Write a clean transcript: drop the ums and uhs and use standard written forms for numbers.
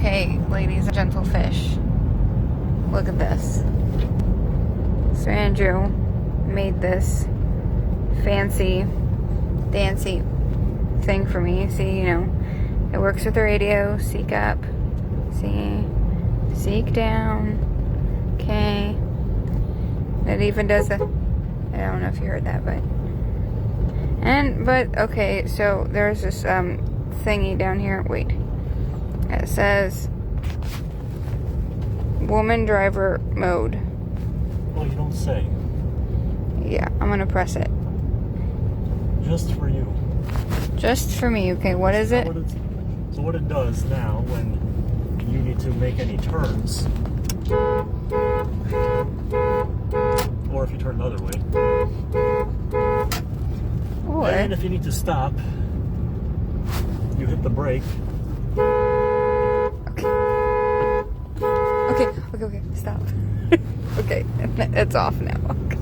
Okay, ladies and gentle fish. Look at this. So Andrew made this fancy, dancy thing for me. See, you know, it works with the radio. Seek up. See? Seek down. Okay. It even does the... I don't know if you heard that, but... okay, so there's this, thingy down here. Wait. It says... Woman driver mode. Oh, you don't say. Yeah, I'm gonna press it. Just for you. Just for me. Okay, what is it? So what it does now when you need to make any turns, or if you turn the other way, Or... and if you need to stop, you hit the brake. Okay, stop. Okay, it's off now. Okay.